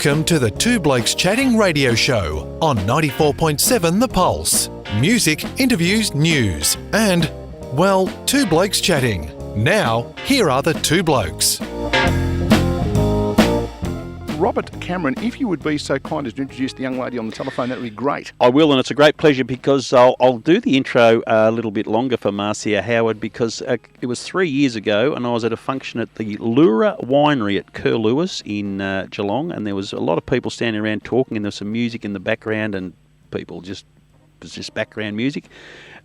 Welcome to the Two Blokes Chatting radio show on 94.7 The Pulse. Music, interviews, news, and, well, Two Blokes Chatting. Now, here are the two blokes. Robert Cameron, if you would be so kind as to introduce the young lady on the telephone, that would be great. I will, and it's a great pleasure because I'll do the intro a little bit longer for Marcia Howard because it was 3 years ago and I was at a function at the Lura Winery at Curlewis in Geelong, and there was a lot of people standing around talking and there was some music in the background and it was just background music.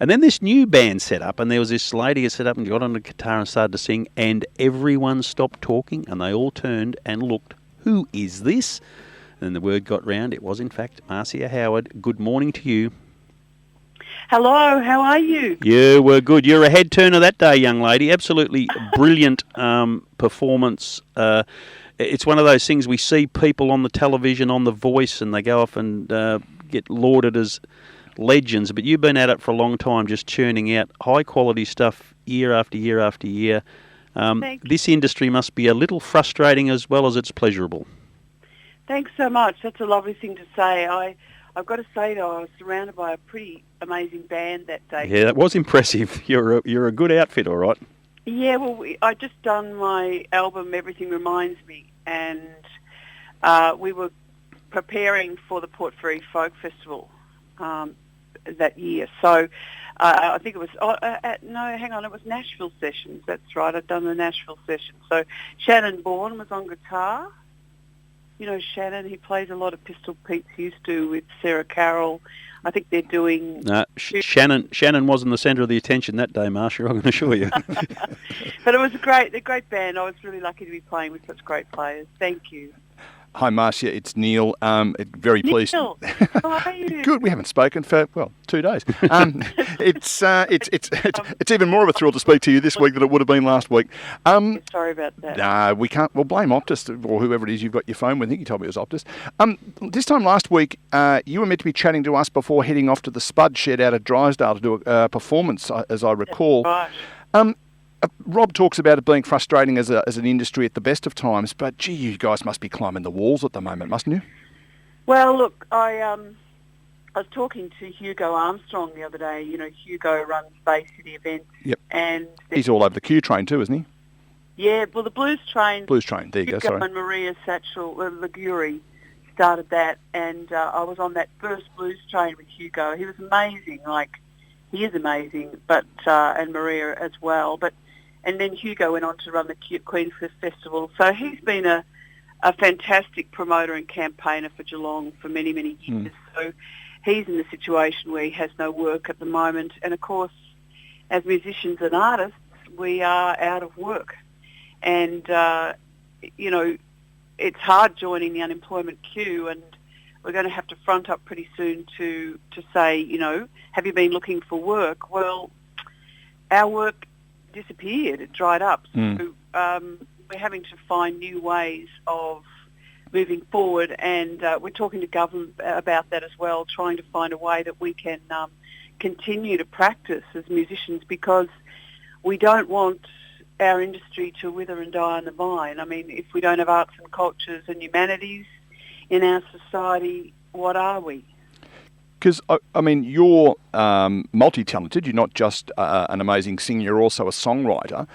And then this new band set up, and there was this lady who set up and got on the guitar and started to sing, and everyone stopped talking and they all turned and looked. Who is this? And the word got round. It was, in fact, Marcia Howard. Good morning to you. Hello, how are you? Yeah, we're good. You're a head turner that day, young lady. Absolutely brilliant performance. It's one of those things we see people on the television, on The Voice, and they go off and get lauded as legends. But you've been at it for a long time, just churning out high-quality stuff year after year after year. This industry must be a little frustrating as well as it's pleasurable. Thanks so much. That's a lovely thing to say. I've got to say, though, I was surrounded by a pretty amazing band that day. Yeah, that was impressive. You're a good outfit, all right. Yeah, well, I just done my album, Everything Reminds Me, and we were preparing for the Port Fairy Folk Festival that year. So I think it was, it was Nashville Sessions. That's right, I'd done the Nashville Sessions. So Shannon Bourne was on guitar. You know Shannon, he plays a lot of Pistol Pete's used to with Sarah Carroll. I think they're doing... No, Shannon wasn't the centre of the attention that day, Marcia, I can assure you. But it was a great band. I was really lucky to be playing with such great players. Thank you. Hi, Marcia. It's Neil. Very pleased. Neil, how are you? Good. We haven't spoken for 2 days. It's even more of a thrill to speak to you this week than it would have been last week. Sorry about that. No, we can't. Well, blame Optus or whoever it is you've got your phone with. I think you told me it was Optus. This time last week, you were meant to be chatting to us before heading off to the Spud Shed out at Drysdale to do a performance, as I recall. That's right. Rob talks about it being frustrating as an industry at the best of times, but gee, you guys must be climbing the walls at the moment, mustn't you? Well, look, I was talking to Hugo Armstrong the other day. You know, Hugo runs Bay City events. Yep. And he's all over the Q train too, isn't he? Yeah, well, the Blues Train. There you go, sorry. Hugo and Maria Liguri started that, and I was on that first Blues Train with Hugo. He was amazing, he is amazing, but and Maria as well. And then Hugo went on to run the Queenscliff Festival. So he's been a fantastic promoter and campaigner for Geelong for many, many years. So he's in the situation where he has no work at the moment. And, of course, as musicians and artists, we are out of work. And, it's hard joining the unemployment queue, and we're going to have to front up pretty soon to say, have you been looking for work? Well, our work disappeared. It dried up. So we're having to find new ways of moving forward, and we're talking to government about that as well, trying to find a way that we can continue to practice as musicians, because we don't want our industry to wither and die on the vine. I mean, if we don't have arts and cultures and humanities in our society, what are we? Because, you're multi-talented. You're not just an amazing singer, you're also a songwriter.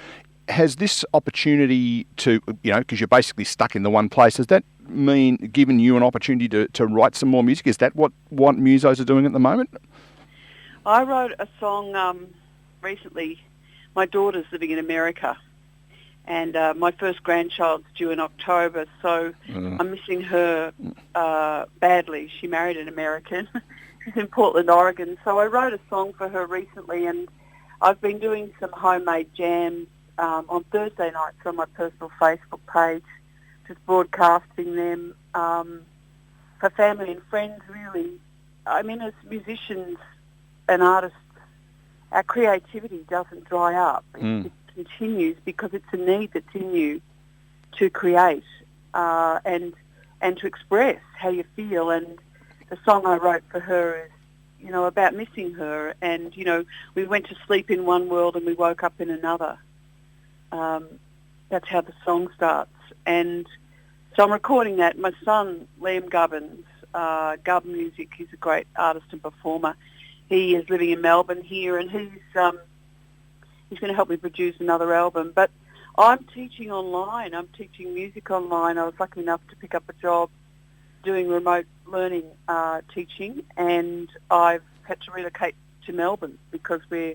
Has this opportunity to, because you're basically stuck in the one place, has that given you an opportunity to write some more music? Is that what musos are doing at the moment? I wrote a song recently. My daughter's living in America, and my first grandchild's due in October, so I'm missing her badly. She married an American. She's in Portland, Oregon. So I wrote a song for her recently, and I've been doing some homemade jams on Thursday nights on my personal Facebook page, just broadcasting them for family and friends, really. I mean, as musicians and artists, our creativity doesn't dry up. It continues because it's a need that's in you to create and to express how you feel. And the song I wrote for her is, about missing her. And, we went to sleep in one world and we woke up in another. That's how the song starts. And So I'm recording that. My son, Liam Gubbins, Gubb Music, he's a great artist and performer. He is living in Melbourne here, and he's going to help me produce another album. But I'm teaching online. I'm teaching music online. I was lucky enough to pick up a job doing remote learning teaching, and I've had to relocate to Melbourne because we're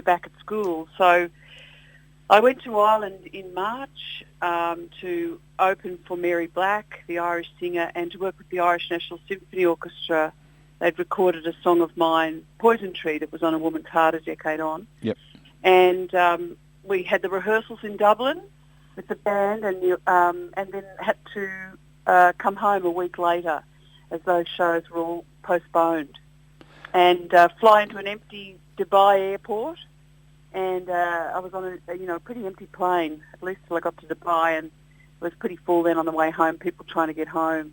back at school. So I went to Ireland in March to open for Mary Black, the Irish singer, and to work with the Irish National Symphony Orchestra. They'd recorded a song of mine, Poison Tree, that was on a woman's heart a decade on. Yep. And we had the rehearsals in Dublin with the band, and then had to come home a week later as those shows were all postponed, and fly into an empty Dubai airport. And I was on a pretty empty plane, at least till I got to Dubai, and it was pretty full then on the way home, people trying to get home.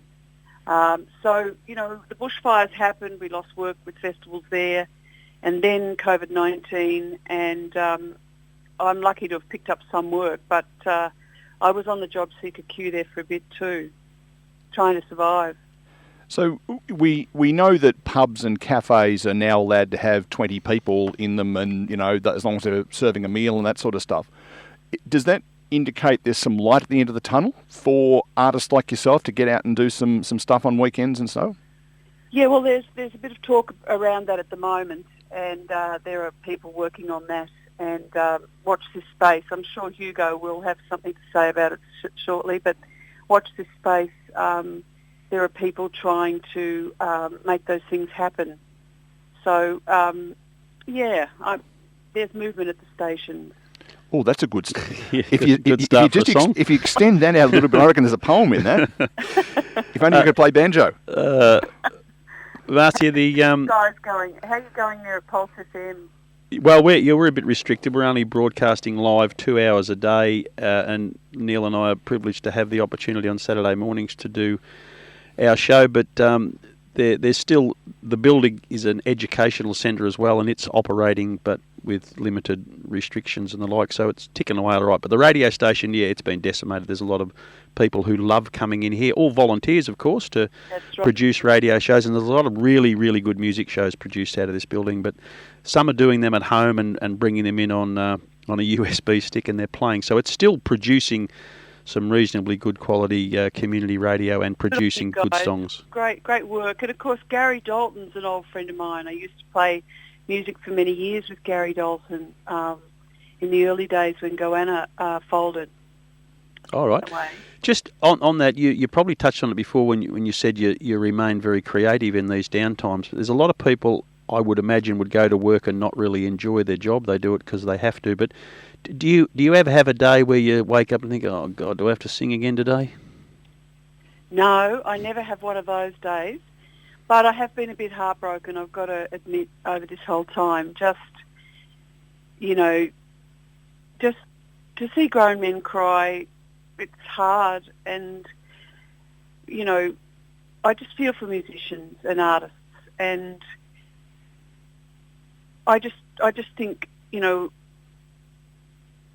So, the bushfires happened, we lost work with festivals there, and then COVID-19, and I'm lucky to have picked up some work, but I was on the job seeker queue there for a bit too, trying to survive. So we know that pubs and cafes are now allowed to have 20 people in them, and as long as they're serving a meal and that sort of stuff. Does that indicate there's some light at the end of the tunnel for artists like yourself to get out and do some stuff on weekends and so? Yeah, well, there's a bit of talk around that at the moment, and there are people working on that. And watch this space. I'm sure Hugo will have something to say about it shortly, but watch this space. There are people trying to make those things happen. So, there's movement at the stations. Oh, that's a good start. If you extend that out a little bit, I reckon there's a poem in that. If only you could play banjo. Marcia, Guys going, how are you going there at Pulse FM? Well, we're a bit restricted. We're only broadcasting live 2 hours a day, and Neil and I are privileged to have the opportunity on Saturday mornings to do our show, but there's still, the building is an educational centre as well, and it's operating but with limited restrictions and the like, so it's ticking away all right. But the radio station, it's been decimated. There's a lot of people who love coming in here, all volunteers of course, to produce radio shows, and there's a lot of really, really good music shows produced out of this building, but some are doing them at home and bringing them in on a USB stick, and they're playing, so it's still producing some reasonably good quality community radio and producing good songs. Great work. And of course, Gary Dalton's an old friend of mine. I used to play music for many years with Gary Dalton in the early days when Goanna folded. All right. Just on that, you probably touched on it before when you said you remain very creative in these downtimes. There's a lot of people, I would imagine, would go to work and not really enjoy their job. They do it because they have to, but do you ever have a day where you wake up and think, oh God, do I have to sing again today? No, I never have one of those days, but I have been a bit heartbroken, I've got to admit, over this whole time. Just to see grown men cry, it's hard, and I just feel for musicians and artists, and I just think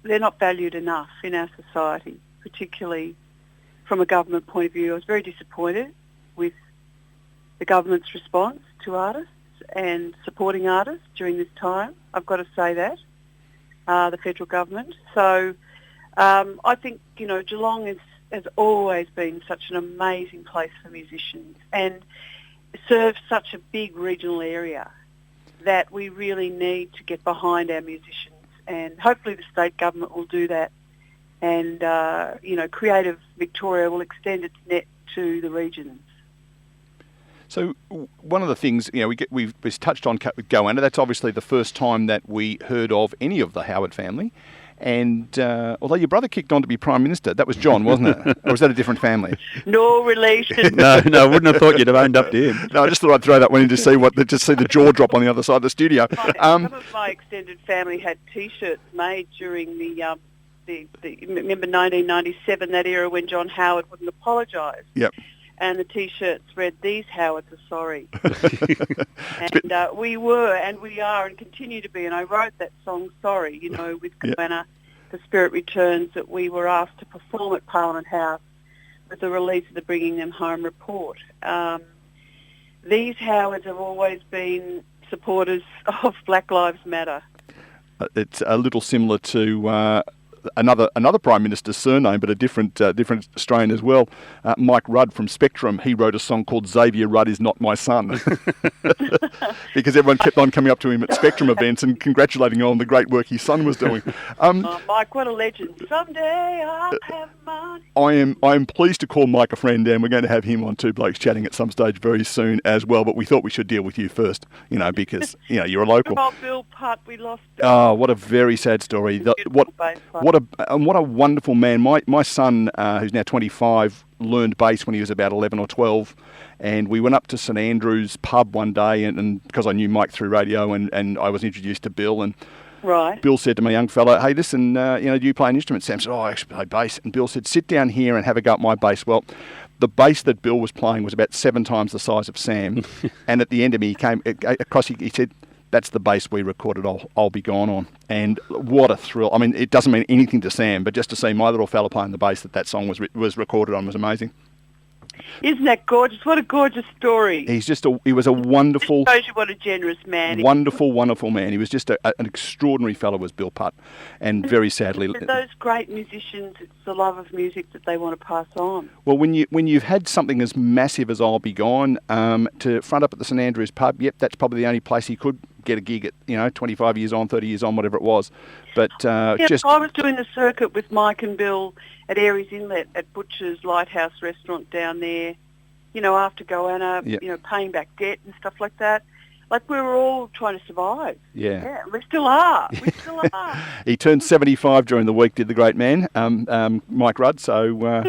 they're not valued enough in our society, particularly from a government point of view. I was very disappointed with the government's response to artists and supporting artists during this time. I've got to say that, the federal government. So I think, Geelong has always been such an amazing place for musicians and serves such a big regional area that we really need to get behind our musicians. And hopefully the state government will do that. And, Creative Victoria will extend its net to the regions. So one of the things, we've touched on Goanna. That's obviously the first time that we heard of any of the Howard family. And although your brother kicked on to be Prime Minister, that was John, wasn't it? Or was that a different family? No relation. No, I wouldn't have thought you'd have owned up to him. No, I just thought I'd throw that one in to see the jaw drop on the other side of the studio. Some of my extended family had T-shirts made during the remember 1997, that era when John Howard wouldn't apologise. Yep. And the T-shirts read, "These Howards are sorry." And we were, and we are, and continue to be. And I wrote that song, "Sorry," with Goanna, The Spirit Returns, that we were asked to perform at Parliament House with the release of the Bringing Them Home report. These Howards have always been supporters of Black Lives Matter. It's a little similar to another Prime Minister's surname, but a different Australian as well. Mike Rudd from Spectrum, he wrote a song called Xavier Rudd Is Not My Son. Because everyone kept on coming up to him at Spectrum events and congratulating him on the great work his son was doing. Mike, what a legend. Someday I'll have money. I am pleased to call Mike a friend, and we're going to have him on Two Blokes Chatting at some stage very soon as well, but we thought we should deal with you first, because, you're a local. Oh, Bill Putt, we lost him. Oh, what a very sad story. What a wonderful man. My son, who's now 25, learned bass when he was about 11 or 12, and we went up to St Andrew's pub one day, and because I knew Mike through radio, and I was introduced to Bill, and right. Bill said to me, young fella, hey, listen, do you play an instrument? Sam said, I actually play bass. And Bill said, sit down here and have a go at my bass. Well, the bass that Bill was playing was about 7 times the size of Sam, and at the end of me, he came across, he said, that's the bass we recorded I'll Be Gone on. And what a thrill. I mean, it doesn't mean anything to Sam, but just to see my little fella playing the bass that song was recorded on was amazing. Isn't that gorgeous? What a gorgeous story. He was a wonderful... It shows you what a generous man. Wonderful, wonderful man. He was just an extraordinary fellow, was Bill Putt. And very sadly... Those great musicians, it's the love of music that they want to pass on. Well, when you've had something as massive as I'll Be Gone, to front up at the St Andrews pub, yep, that's probably the only place he could get a gig at, 25 years on, 30 years on, whatever it was. But I was doing the circuit with Mike and Bill at Aries Inlet at Butcher's Lighthouse restaurant down there, after Goanna, yep. Paying back debt and stuff like that. Like, we were all trying to survive. Yeah. We still are. He turned 75 during the week, did the great man, Mike Rudd. So,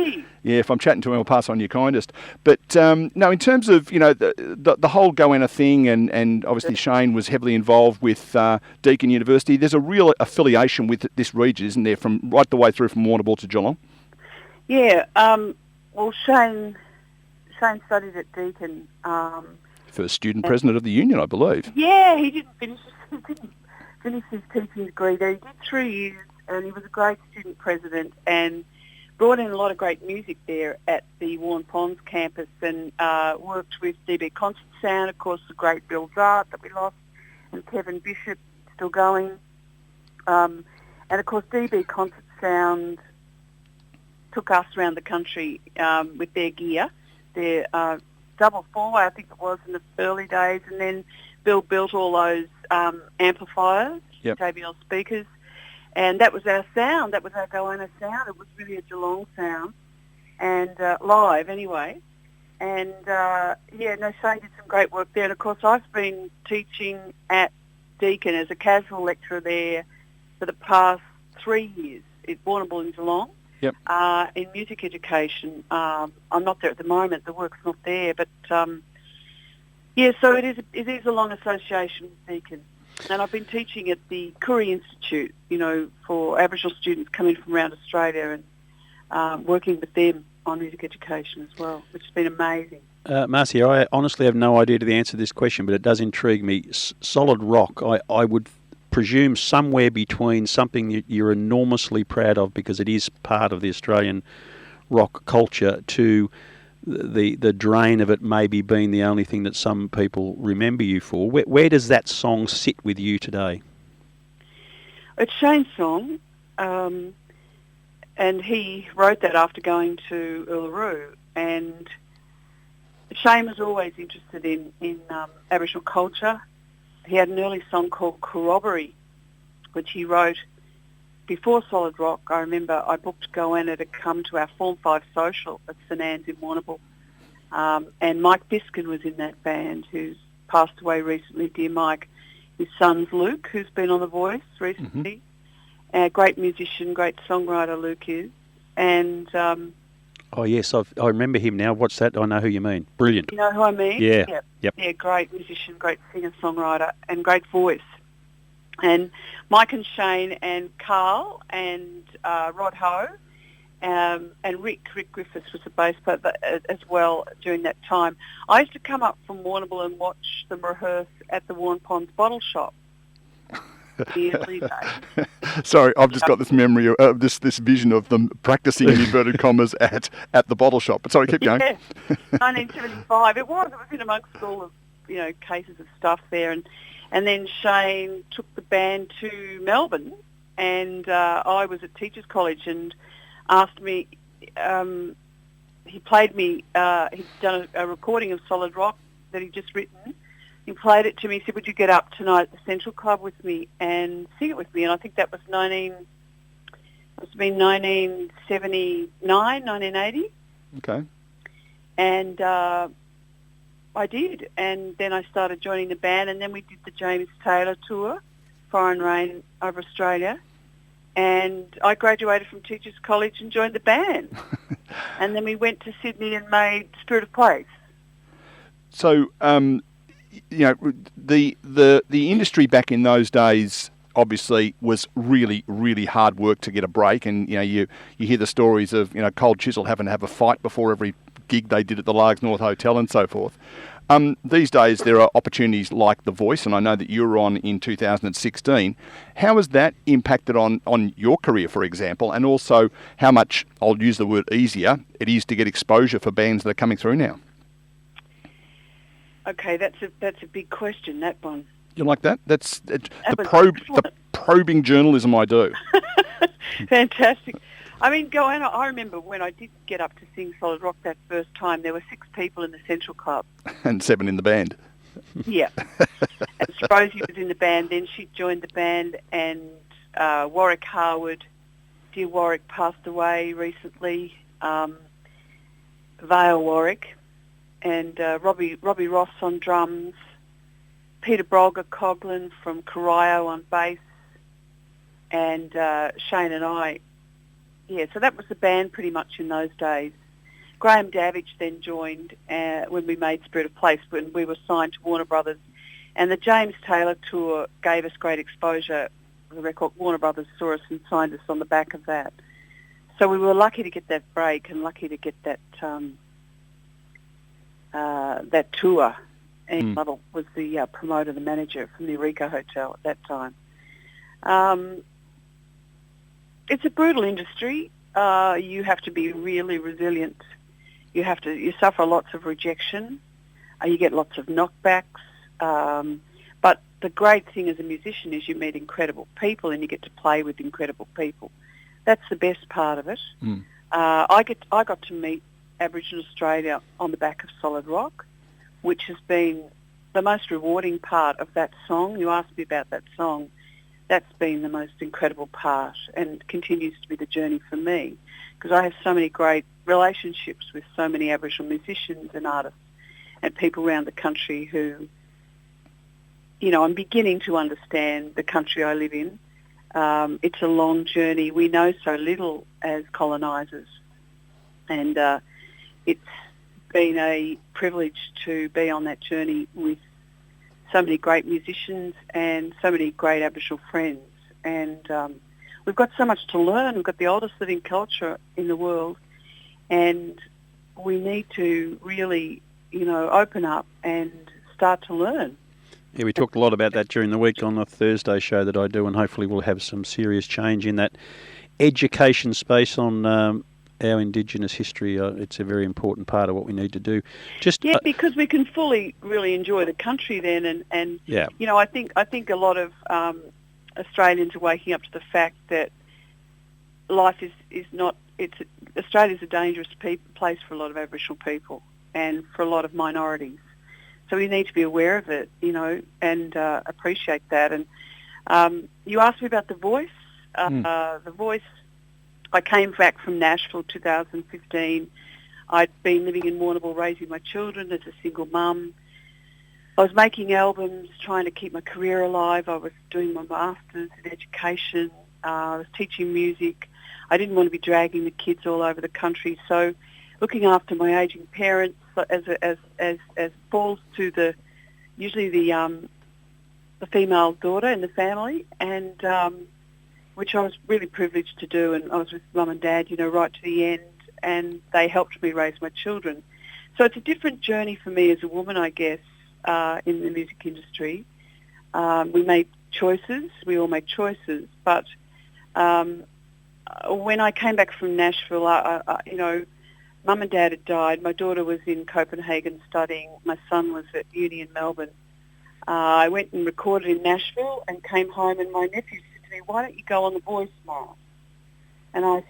if I'm chatting to him, I'll pass on your kindest. But, no, in terms of, the whole Goanna thing, and obviously Shane was heavily involved with Deakin University, there's a real affiliation with this region, isn't there, from right the way through from Warrnambool to Geelong? Yeah. Well, Shane studied at Deakin. First student president of the union, I believe. Yeah, he didn't finish his teaching degree there. He did 3 years, and he was a great student president and brought in a lot of great music there at the Warren Ponds campus, and worked with DB Concert Sound, of course, the great Bill Dart that we lost, and Kevin Bishop, still going. And, of course, DB Concert Sound took us around the country with their gear, their double four-way, I think it was, in the early days, and then Bill built all those amplifiers, yep. JBL speakers, and that was our sound. That was our Goanna sound. It was really a Geelong sound, and live anyway. And, Shane did some great work there. And, of course, I've been teaching at Deakin as a casual lecturer there for the past 3 years at Warrnambool in Geelong. Yep. In music education. I'm not there at the moment. The work's not there. But, so it is a long association with Deakin. And I've been teaching at the Curry Institute, for Aboriginal students coming from around Australia, and working with them on music education as well, which has been amazing. Marcia, I honestly have no idea to the answer to this question, but it does intrigue me. Solid rock, I would presume somewhere between something that you're enormously proud of because it is part of the Australian rock culture to the drain of it maybe being the only thing that some people remember you for. Where does that song sit with you today? It's Shane's song, and he wrote that after going to Uluru, and Shane was always interested in Aboriginal culture. He had an early song called Corroboree, which he wrote before Solid Rock. I remember I booked Goanna to come to our Form 5 social at St Anne's in Warrnambool. And Mike Biskin was in that band, who's passed away recently, dear Mike. His son's Luke, who's been on The Voice recently. Mm-hmm. Great musician, great songwriter Luke is. And... oh, yes, I remember him now. What's that? I know who you mean. Brilliant. You know who I mean? Yeah. Yep. Yeah, great musician, great singer-songwriter, and great voice. And Mike and Shane and Carl and Rod Ho and Rick Griffiths was the bass player as well during that time. I used to come up from Warrnambool and watch them rehearse at the Warren Ponds Bottle Shop. the early days. Sorry, I've just got this memory of this vision of them practicing in inverted commas at the bottle shop. But sorry, keep going. Yeah, 1975. It was in amongst all of cases of stuff there, and then Shane took the band to Melbourne, and I was at Teachers College and asked me. He played me. He'd done a recording of Solid Rock that he'd just written. He played it to me. He said, "Would you get up tonight at the Central Club with me and sing it with me?" And I think that was 1979, 1980. Okay. And I did. And then I started joining the band, and then we did the James Taylor tour, Fire and Rain, over Australia. And I graduated from Teachers College and joined the band. And then we went to Sydney and made Spirit of Place. So, the industry back in those days obviously was really, really hard work to get a break. And, you hear the stories of, Cold Chisel having to have a fight before every gig they did at the Largs North Hotel and so forth. These days there are opportunities like The Voice, and I know that you were on in 2016. How has that impacted on your career, for example, and also how much, I'll use the word easier, it is to get exposure for bands that are coming through now? Okay, that's a big question, that one. You like that? That's the probing journalism I do. Fantastic. I mean, I remember when I did get up to sing Solid Rock that first time, there were 6 people in the Central Club. And 7 in the band. Yeah. And Rosie was in the band, then she joined the band, and Warwick Harwood, dear Warwick, passed away recently, Vale Warwick, and Robbie Ross on drums, Peter Brolga Coughlin from Corio on bass, and Shane and I. Yeah, so that was the band pretty much in those days. Graham Davidge then joined when we made Spirit of Place, when we were signed to Warner Brothers. And the James Taylor tour gave us great exposure. The record Warner Brothers saw us and signed us on the back of that. So we were lucky to get that break and lucky to get that that tour. And Lovell was the promoter, the manager from the Eureka Hotel at that time. It's a brutal industry. You have to be really resilient. You suffer lots of rejection. You get lots of knockbacks. But the great thing as a musician is you meet incredible people and you get to play with incredible people. That's the best part of it. I got to meet Aboriginal Australia on the back of Solid Rock, which has been the most rewarding part of that song. You asked me about that song. That's been the most incredible part and continues to be the journey for me, because I have so many great relationships with so many Aboriginal musicians and artists and people around the country who, I'm beginning to understand the country I live in. It's a long journey. We know so little as colonisers, and it's been a privilege to be on that journey with so many great musicians and so many great Aboriginal friends. And we've got so much to learn. We've got the oldest living culture in the world, and we need to really, open up and start to learn. Yeah, we talked a lot about that during the week on the Thursday show that I do, and hopefully we'll have some serious change in that education space on our Indigenous history. It's a very important part of what we need to do. Because we can fully really enjoy the country then, and yeah. I think a lot of Australians are waking up to the fact that life is not. Australia's a dangerous place for a lot of Aboriginal people and for a lot of minorities. So we need to be aware of it, and appreciate that. And you asked me about The Voice. The Voice. I came back from Nashville 2015. I'd been living in Warrnambool raising my children as a single mum. I was making albums, trying to keep my career alive. I was doing my master's in education. I was teaching music. I didn't want to be dragging the kids all over the country. So looking after my ageing parents as falls to usually the female daughter in the family, and which I was really privileged to do, and I was with Mum and Dad, right to the end, and they helped me raise my children. So it's a different journey for me as a woman, I guess, in the music industry. We made choices. We all make choices. But when I came back from Nashville, Mum and Dad had died. My daughter was in Copenhagen studying. My son was at uni in Melbourne. I went and recorded in Nashville and came home, and my nephew said to me, "Why don't you go on The Voice, Mum?" And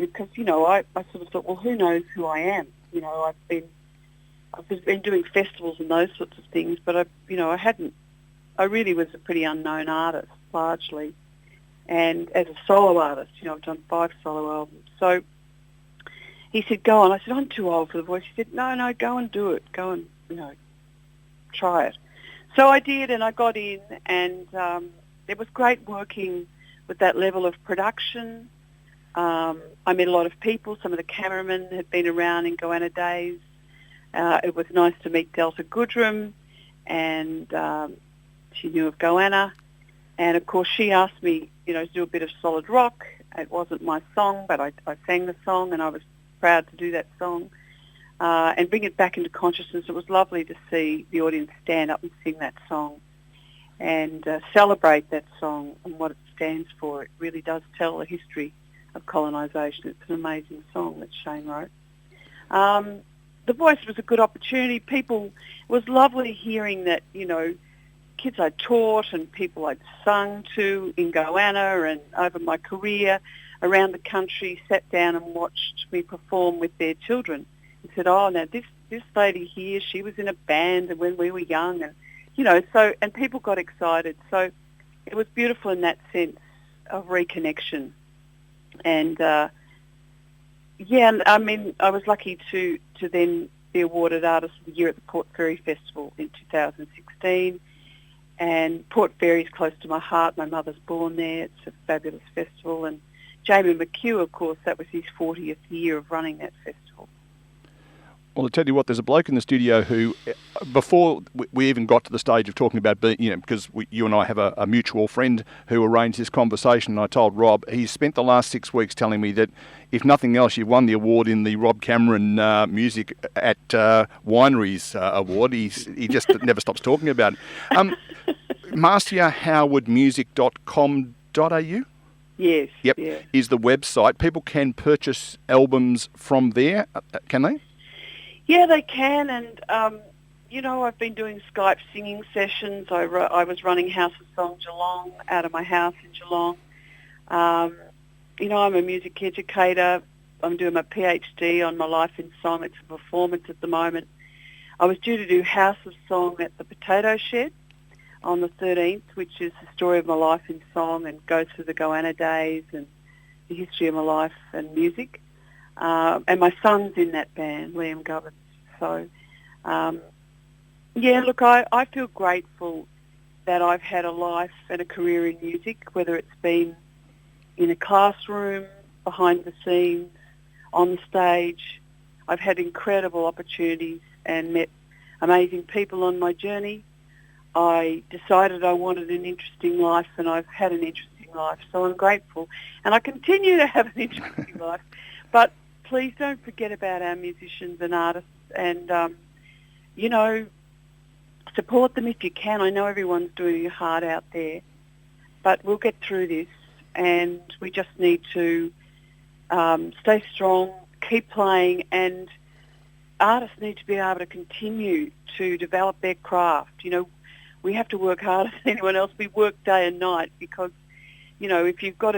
because I sort of thought, well, who knows who I am? I've been doing festivals and those sorts of things, but I really was a pretty unknown artist largely. And as a solo artist, I've done 5 solo albums. So he said, "Go on." I said, "I'm too old for The Voice." He said, No, go and do it. Go and, try it. So I did, and I got in, and it was great working with that level of production. I met a lot of people. Some of the cameramen had been around in Goanna days. It was nice to meet Delta Goodrum, and she knew of Goanna. And, of course, she asked me, to do a bit of solid rock. It wasn't my song, but I sang the song, and I was proud to do that song and bring it back into consciousness. It was lovely to see the audience stand up and sing that song and celebrate that song and what it stands for. It really does tell the history of colonisation. It's an amazing song that Shane wrote. The Voice was a good opportunity. It was lovely hearing that, kids I'd taught and people I'd sung to in Goanna and over my career around the country sat down and watched me perform with their children and said, "Oh, now this lady here, she was in a band and when we were young," and and people got excited. So it was beautiful in that sense of reconnection. And I was lucky to then be awarded Artist of the Year at the Port Fairy Festival in 2016. And Port Fairy's close to my heart. My mother's born there. It's a fabulous festival. And Jamie McHugh, of course, that was his 40th year of running that festival. Well, I'll tell you what, there's a bloke in the studio who, before we even got to the stage of talking about being, because you and I have a mutual friend who arranged this conversation, and I told Rob, he's spent the last 6 weeks telling me that, if nothing else, you've won the award in the Rob Cameron Music at Wineries award. He just never stops talking about it. MarciaHowardmusic.com.au? Yes. Yep, yeah. is the website. People can purchase albums from there, can they? Yeah, they can, and I've been doing Skype singing sessions. I was running House of Song Geelong out of my house in Geelong. I'm a music educator. I'm doing my PhD on my life in song. It's a performance at the moment. I was due to do House of Song at the Potato Shed on the 13th, which is the story of my life in song and goes through the Goanna days and the history of my life and music. And my son's in that band, Liam Gubbins. So, I feel grateful that I've had a life and a career in music, whether it's been in a classroom, behind the scenes, on the stage. I've had incredible opportunities and met amazing people on my journey. I decided I wanted an interesting life, and I've had an interesting life, so I'm grateful. And I continue to have an interesting life. But please don't forget about our musicians and artists and, support them if you can. I know everyone's doing their heart out there, but we'll get through this, and we just need to stay strong, keep playing, and artists need to be able to continue to develop their craft. We have to work harder than anyone else. We work day and night because, if you've got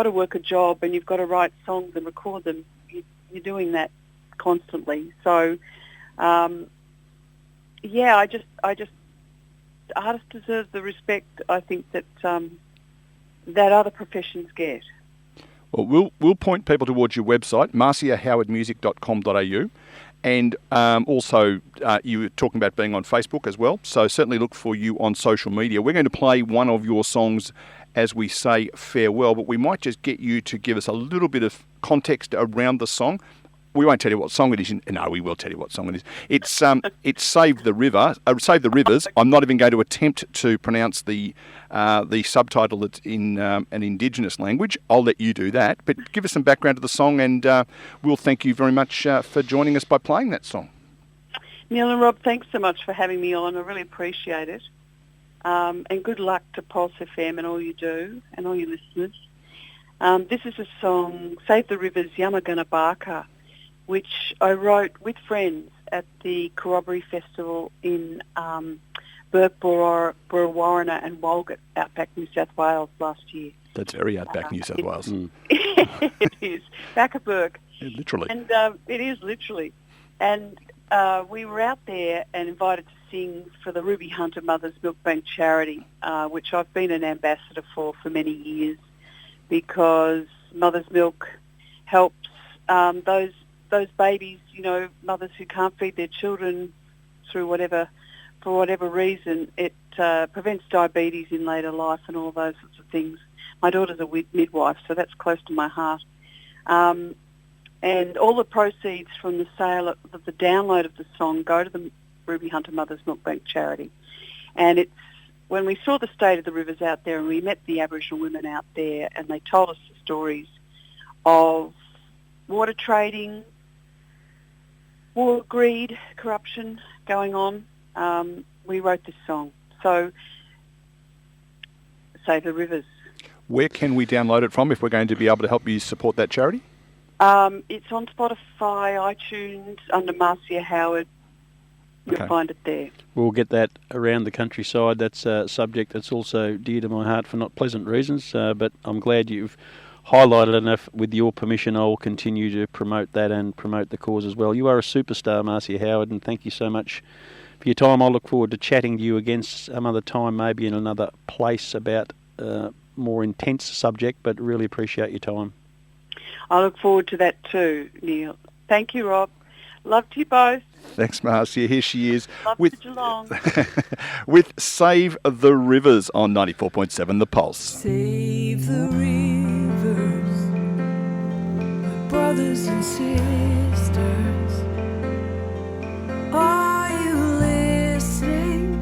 to work a job and you've got to write songs and record them, you're doing that constantly. So, artists deserve the respect I think that that other professions get. Well, we'll point people towards your website, marciahowardmusic.com.au, and also you were talking about being on Facebook as well, so certainly look for you on social media. We're going to play one of your songs as we say farewell, but we might just get you to give us a little bit of context around the song. We won't tell you what song it is. No, we will tell you what song it is. It's Save the River, Save the Rivers. I'm not even going to attempt to pronounce the subtitle that's in an Indigenous language. I'll let you do that. But give us some background to the song, and we'll thank you very much for joining us by playing that song. Neil and Rob, thanks so much for having me on. I really appreciate it. And good luck to Pulse FM and all you do and all your listeners. This is a song, Save the Rivers, Yamagana Barker, which I wrote with friends at the Corroboree Festival in Burke, Warriner and Walgett, outback New South Wales last year. That's very outback New South Wales. It is. Back of Burke. Yeah, literally. And it is literally. And we were out there and invited to sing for the Ruby Hunter Mother's Milk Bank charity, which I've been an ambassador for many years, because Mother's Milk helps those babies, mothers who can't feed their children for whatever reason. It prevents diabetes in later life and all those sorts of things. My daughter's a midwife, so that's close to my heart. And all the proceeds from the sale of the download of the song go to the Ruby Hunter Mother's Milk Bank charity. And it's when we saw the state of the rivers out there and we met the Aboriginal women out there and they told us the stories of water trading, war, greed, corruption going on, we wrote this song. So, Save the Rivers. Where can we download it from if we're going to be able to help you support that charity? It's on Spotify, iTunes, under Marcia Howard. You'll find it there. We'll get that around the countryside. That's a subject that's also dear to my heart for not pleasant reasons, but I'm glad you've highlighted enough. With your permission, I will continue to promote that and promote the cause as well. You are a superstar, Marcia Howard, and thank you so much for your time. I look forward to chatting to you again some other time, maybe in another place, about a more intense subject, but really appreciate your time. I look forward to that too, Neil. Thank you, Rob. Love to you both. Thanks, Marcia. Here she is Love to Geelong. with Save the Rivers on 94.7 The Pulse. Save the rivers, my brothers and sisters. Are you listening?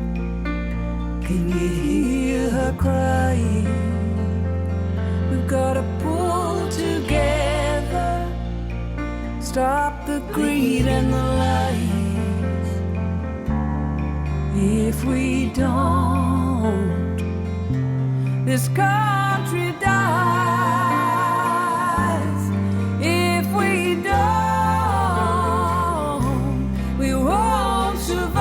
Can you hear her crying? We've got to pull together, stop the greed and the lies. If we don't, this country dies. If we don't, we won't survive.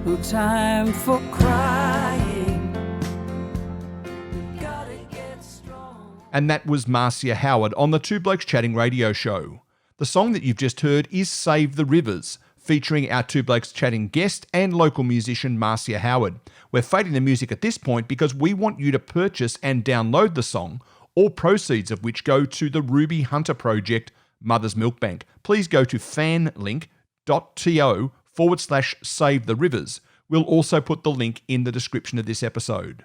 No time for crying. We've gotta get strong. And that was Marcia Howard on the Two Blokes Chatting radio show. The song that you've just heard is Save the Rivers, featuring our Two Blokes Chatting guest and local musician Marcia Howard. We're fading the music at this point because we want you to purchase and download the song, all proceeds of which go to the Ruby Hunter Project Mother's Milk Bank. Please go to fanlink.to/Save the Rivers. We'll also put the link in the description of this episode.